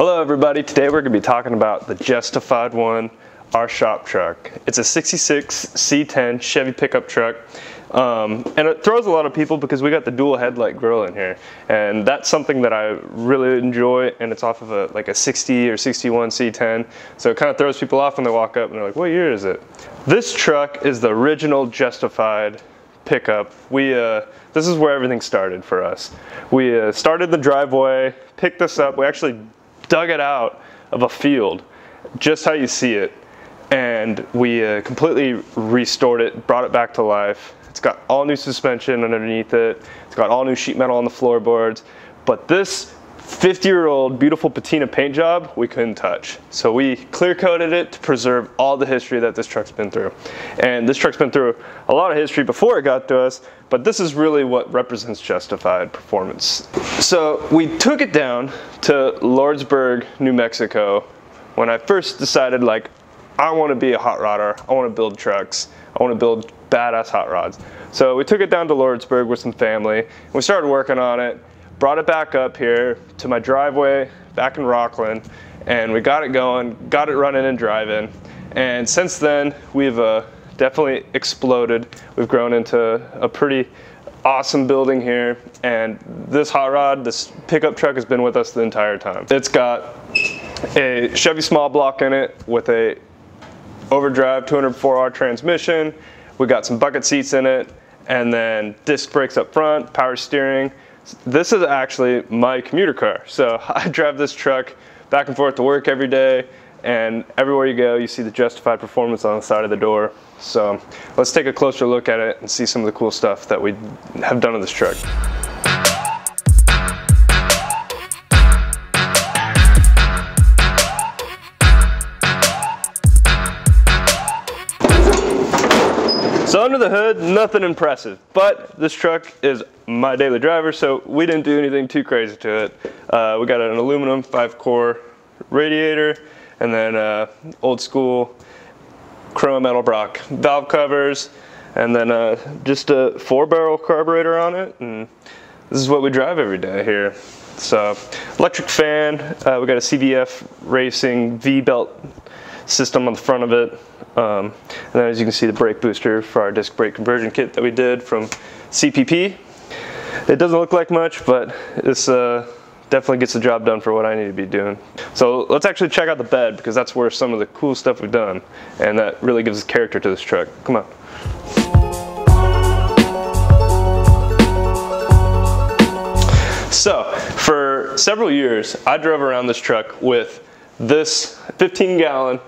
Hello everybody, today we're going to be talking about the Justified One, our shop truck. It's a 66 C10 Chevy pickup truck, and it throws a lot of people because we got the dual headlight grill in here, and that's something that I really enjoy, and it's off of a 60 or 61 C10, so it kind of throws people off when they walk up and they're like, what year is it? This truck is the original Justified pickup. This is where everything started for us. We started in the driveway, picked this up, we actually dug it out of a field, just how you see it, and we completely restored it, brought it back to life. It's got all new suspension underneath it, it's got all new sheet metal on the floorboards, but this 50-year-old beautiful patina paint job we couldn't touch. So we clear coated it to preserve all the history that this truck's been through. And this truck's been through a lot of history before it got to us, but this is really what represents Justified performance. So we took it down to Lordsburg, New Mexico when I first decided, like, I want to be a hot rodder, I want to build trucks, I want to build badass hot rods. So we took it down to Lordsburg with some family, and we started working on it. Brought it back up here to my driveway back in Rockland, and we got it going, got it running and driving. And since then, we've definitely exploded. We've grown into a pretty awesome building here, and this hot rod, this pickup truck, has been with us the entire time. It's got a Chevy small block in it with a overdrive 204R transmission. We got some bucket seats in it, and then disc brakes up front, power steering. This is actually my commuter car. So I drive this truck back and forth to work every day, and everywhere you go, you see the Justified performance on the side of the door. So let's take a closer look at it and see some of the cool stuff that we have done on this truck. So under the hood, nothing impressive, but this truck is my daily driver, so we didn't do anything too crazy to it. We got an aluminum 5-core radiator, and then old school chrome metal Brock valve covers, and then just a 4-barrel carburetor on it, and this is what we drive every day here. So electric fan, we got a CVF Racing V-belt system on the front of it. And then as you can see, the brake booster for our disc brake conversion kit that we did from CPP. It doesn't look like much, but this definitely gets the job done for what I need to be doing. So let's actually check out the bed, because that's where some of the cool stuff we've done, and that really gives character to this truck. Come on. So for several years, I drove around this truck with this 15-gallon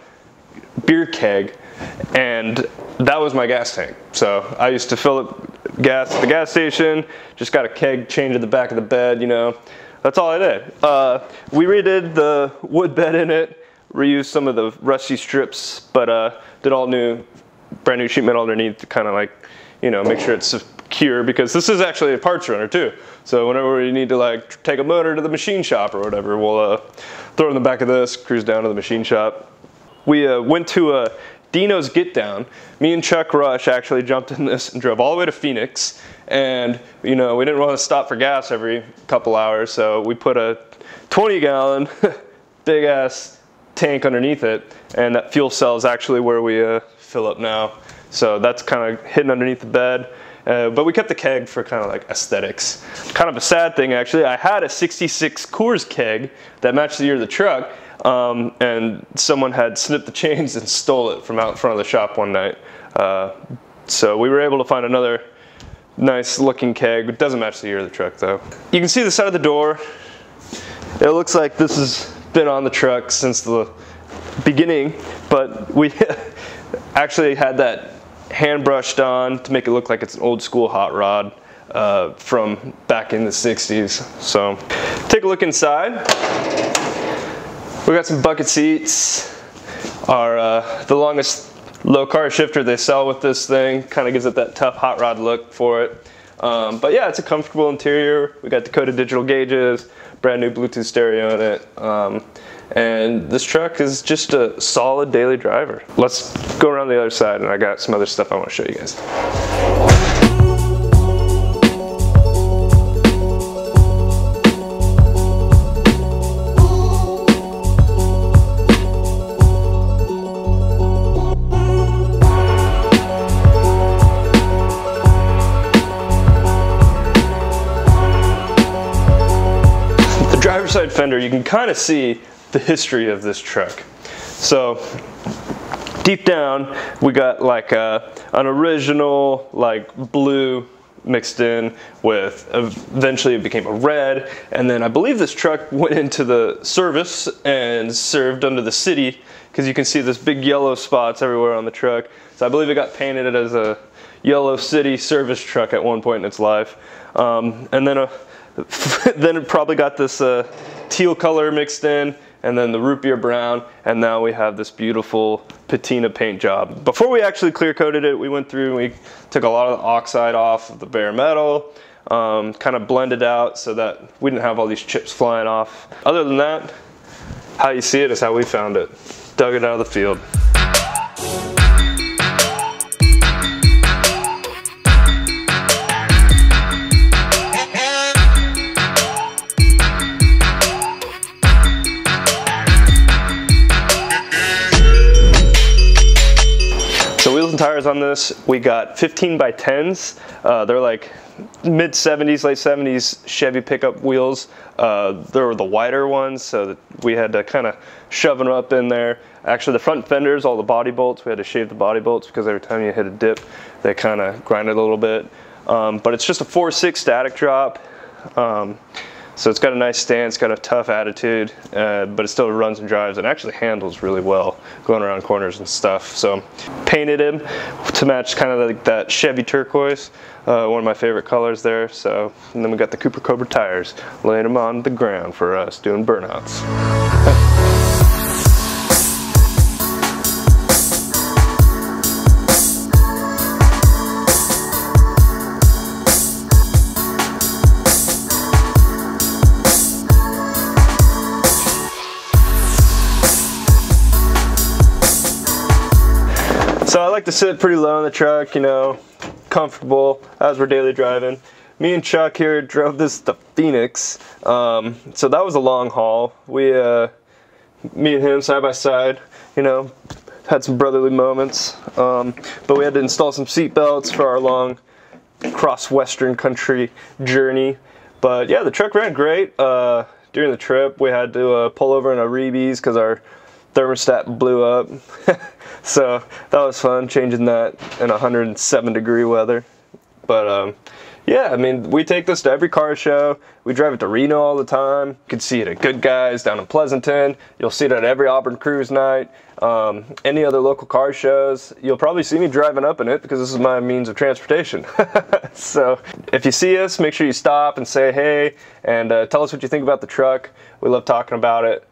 beer keg, and that was my gas tank. So I used to fill up gas at the gas station, just got a keg chained to the back of the bed, you know. That's all I did. We redid the wood bed in it, reused some of the rusty strips, but did all new, brand new sheet metal underneath to kind of, like, you know, make sure it's secure, because this is actually a parts runner too. So whenever we need to, like, take a motor to the machine shop or whatever, we'll throw it in the back of this, cruise down to the machine shop. We went to Dino's Get Down. Me and Chuck Rush actually jumped in this and drove all the way to Phoenix. And, you know, we didn't want to stop for gas every couple hours, so we put a 20-gallon big ass tank underneath it, and that fuel cell is actually where we fill up now. So that's kind of hidden underneath the bed. But we kept the keg for kind of like aesthetics. Kind of a sad thing, actually. I had a 66 Coors keg that matched the year of the truck, and someone had snipped the chains and stole it from out in front of the shop one night. So we were able to find another nice looking keg. It doesn't match the year of the truck though. You can see the side of the door. It looks like this has been on the truck since the beginning, but we actually had that hand brushed on to make it look like it's an old school hot rod from back in the 60s. So take a look inside. We got some bucket seats. The longest low car shifter they sell with this thing, kind of gives it that tough hot rod look for it. But yeah, it's a comfortable interior. We got Dakota digital gauges, brand new Bluetooth stereo in it. And this truck is just a solid daily driver. Let's go around the other side, and I got some other stuff I want to show you guys. side fender, you can kind of see the history of this truck. So deep down, we got like an original like blue mixed in with, eventually it became a red, and then I believe this truck went into the service and served under the city, because you can see this big yellow spots everywhere on the truck. So I believe it got painted as a yellow city service truck at one point in its life. And then then it probably got this teal color mixed in, and then the root beer brown, and now we have this beautiful patina paint job. Before we actually clear coated it, we went through and we took a lot of the oxide off of the bare metal, kind of blended out so that we didn't have all these chips flying off. Other than that, how you see it is how we found it. Dug it out of the field. So wheels and tires on this, we got 15 by 10s. They're like mid 70s, late 70s Chevy pickup wheels. They're the wider ones, so that we had to kind of shove them up in there. Actually, the front fenders, all the body bolts, we had to shave the body bolts because every time you hit a dip, they kind of grind it a little bit. But it's just a 4.6 static drop. So it's got a nice stance, got a tough attitude, but it still runs and drives and actually handles really well going around corners and stuff. So painted him to match kind of like that Chevy turquoise, one of my favorite colors there. So, and then we got the Cooper Cobra tires, laying them on the ground for us, doing burnouts. So I like to sit pretty low in the truck, you know, comfortable as we're daily driving. Me and Chuck here drove this to Phoenix, so that was a long haul. We, me and him side by side, you know, had some brotherly moments, but we had to install some seat belts for our long cross-western country journey. But yeah, the truck ran great. During the trip, we had to pull over in a Reeby's because our thermostat blew up. So that was fun, changing that in 107-degree weather. But yeah, I mean, we take this to every car show. We drive it to Reno all the time. You can see it at Good Guys down in Pleasanton. You'll see it at every Auburn Cruise night. Any other local car shows, you'll probably see me driving up in it because this is my means of transportation. So if you see us, make sure you stop and say hey, and tell us what you think about the truck. We love talking about it.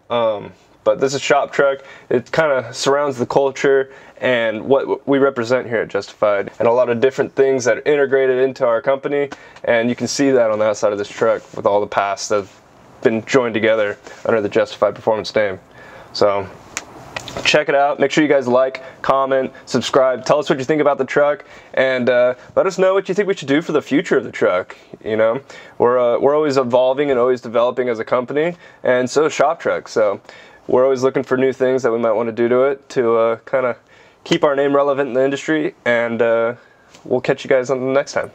But this is Shop Truck. It kind of surrounds the culture and what we represent here at Justified, and a lot of different things that are integrated into our company, and you can see that on the outside of this truck with all the paths that have been joined together under the Justified Performance name. So check it out. Make sure you guys like, comment, subscribe, tell us what you think about the truck, and let us know what you think we should do for the future of the truck. You know, we're always evolving and always developing as a company, and so is Shop Truck. So we're always looking for new things that we might want to do to it to kind of keep our name relevant in the industry, and we'll catch you guys on the next time.